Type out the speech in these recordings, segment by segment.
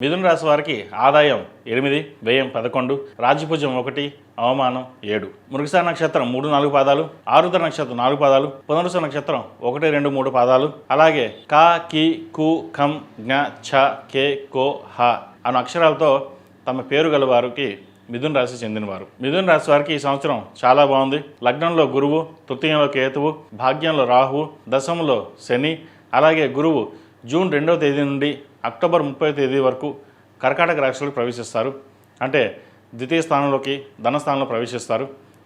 మిథున రాశి వారికి ఆదాయం 8, వ్యయం 11, రాజ్యపూజ్యం 1, అవమానం 7. మృగశిర నక్షత్రం 3, 4 పాదాలు, ఆరుద్ర నక్షత్రం 4 పాదాలు, పునరుస నక్షత్రం 1, 2, 3 పాదాలు, అలాగే క, కి, కు, ఖం, జ్ఞ, ఛ, కే, కో, హ అను అక్షరాలతో తమ పేరు గల వారికి మిథున రాశి చెందినవారు. మిథున రాశి వారికి ఈ సంవత్సరం చాలా బాగుంది. లగ్నంలో గురువు, తృతీయంలో కేతువు, భాగ్యంలో రాహు, దశంలో శని, అలాగే గురువు జూన్ 2వ తేదీ నుండి అక్టోబర్ 30వ తేదీ వరకు కర్కాటక రాశిలోకి ప్రవేశిస్తారు. అంటే ద్వితీయ స్థానంలోకి ధనస్థానంలో ప్రవేశిస్తారు.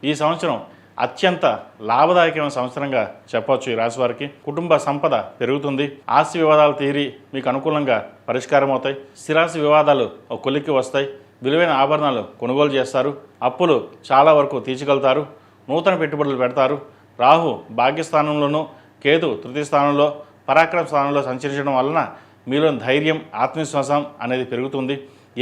ఈ సంవత్సరం అత్యంత లాభదాయకమైన సంవత్సరంగా చెప్పవచ్చు. ఈ రాశి వారికి కుటుంబ సంపద పెరుగుతుంది. ఆస్తి వివాదాలు తీరి మీకు అనుకూలంగా పరిష్కారం అవుతాయి. స్థిరాస్తి వివాదాలు ఒక కొలిక్కి వస్తాయి. విలువైన ఆభరణాలు కొనుగోలు చేస్తారు. అప్పులు చాలా వరకు తీర్చగలుగుతారు. నూతన పెట్టుబడులు పెడతారు. రాహు భాగ్యస్థానంలోనూ, కేతు తృతీయ స్థానంలో, పరాక్రమ స్థానంలో సంచరించడం వలన మీలో ధైర్యం, ఆత్మవిశ్వాసం అనేది పెరుగుతుంది.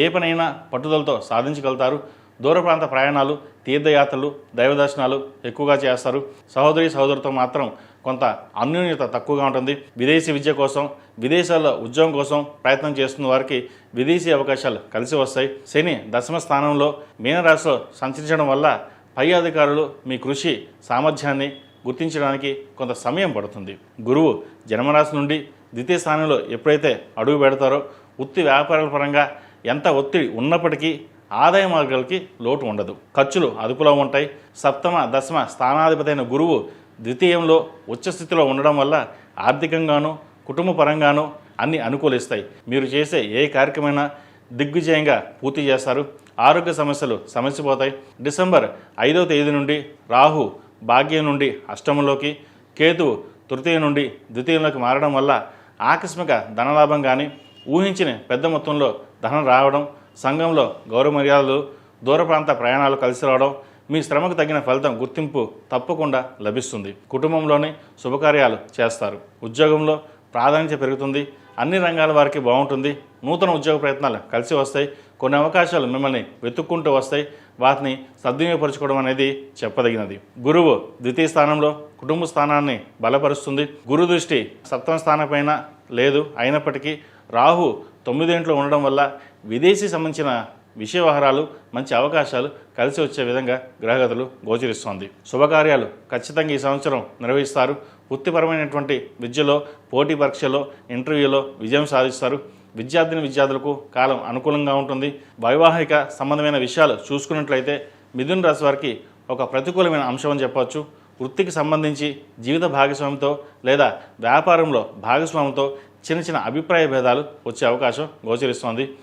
ఏ పనైనా పట్టుదలతో సాధించగలుగుతారు. దూర ప్రాంత ప్రయాణాలు, తీర్థయాత్రలు, దైవ దర్శనాలు ఎక్కువగా చేస్తారు. సహోదరితో మాత్రం కొంత అన్యోన్యత తక్కువగా ఉంటుంది. విదేశీ విద్య కోసం, విదేశాల్లో ఉద్యోగం కోసం ప్రయత్నం చేస్తున్న వారికి విదేశీ అవకాశాలు కలిసి వస్తాయి. శని దశమ స్థానంలో మీనరాశిలో సంచరించడం వల్ల పై అధికారులు మీ కృషి సామర్థ్యాన్ని గుర్తించడానికి కొంత సమయం పడుతుంది. గురువు జన్మరాశి నుండి ద్వితీయ స్థానంలో ఎప్పుడైతే అడుగు పెడతారో వృత్తి వ్యాపారాల పరంగా ఎంత ఒత్తిడి ఉన్నప్పటికీ ఆదాయ మార్గాలకి లోటు ఉండదు. ఖర్చులు అదుపులో ఉంటాయి. సప్తమ, దశమ స్థానాధిపతి అయిన గురువు ద్వితీయంలో ఉచ్చస్థితిలో ఉండడం వల్ల ఆర్థికంగాను, కుటుంబ పరంగాను అన్ని అనుకూలిస్తాయి. మీరు చేసే ఏ కార్యక్రమైనా దిగ్విజయంగా పూర్తి చేస్తారు. ఆరోగ్య సమస్యలు సమసిపోతాయి. డిసెంబర్ 5వ తేదీ నుండి రాహు భాగ్యం నుండి అష్టమంలోకి, కేతువు తృతీయ నుండి ద్వితీయంలోకి మారడం వల్ల ఆకస్మిక ధనలాభం కానీ, ఊహించిన పెద్ద మొత్తంలో ధనం రావడం, సంఘంలో గౌరవ మర్యాదలు, దూర ప్రాంత ప్రయాణాలు కలిసి రావడం, మీ శ్రమకు తగిన ఫలితం, గుర్తింపు తప్పకుండా లభిస్తుంది. కుటుంబంలోనే శుభకార్యాలు చేస్తారు. ఉద్యోగంలో ప్రాధాన్యత పెరుగుతుంది. అన్ని రంగాల వారికి బాగుంటుంది. నూతన ఉద్యోగ ప్రయత్నాలు కలిసి వస్తాయి. కొన్ని అవకాశాలు మిమ్మల్ని వెతుక్కుంటూ వస్తాయి. వాటిని సద్వినియోగపరచుకోవడం అనేది చెప్పదగినది. గురువు ద్వితీయ స్థానంలో కుటుంబ స్థానాన్ని బలపరుస్తుంది. గురు దృష్టి సప్తమ స్థానం పైన లేదు. అయినప్పటికీ రాహు 9వ ఇంట్లో ఉండడం వల్ల విదేశీ సంబంధించిన విషయ వ్యవహారాలు, మంచి అవకాశాలు కలిసి వచ్చే విధంగా గ్రహగతులు గోచరిస్తోంది. శుభకార్యాలు ఖచ్చితంగా ఈ సంవత్సరం నిర్వహిస్తారు. వృత్తిపరమైనటువంటి విద్యలో, పోటీ పరీక్షలో, ఇంటర్వ్యూలో విజయం సాధిస్తారు. విద్యార్థులకు కాలం అనుకూలంగా ఉంటుంది. వైవాహిక సంబంధమైన విషయాలు చూసుకున్నట్లయితే మిథున రాశి వారికి ఒక ప్రతికూలమైన అంశం అని చెప్పవచ్చు. వృత్తికి సంబంధించి జీవిత భాగస్వామితో లేదా వ్యాపారంలో భాగస్వామితో చిన్న చిన్న అభిప్రాయ భేదాలు వచ్చే అవకాశం గోచరిస్తోంది.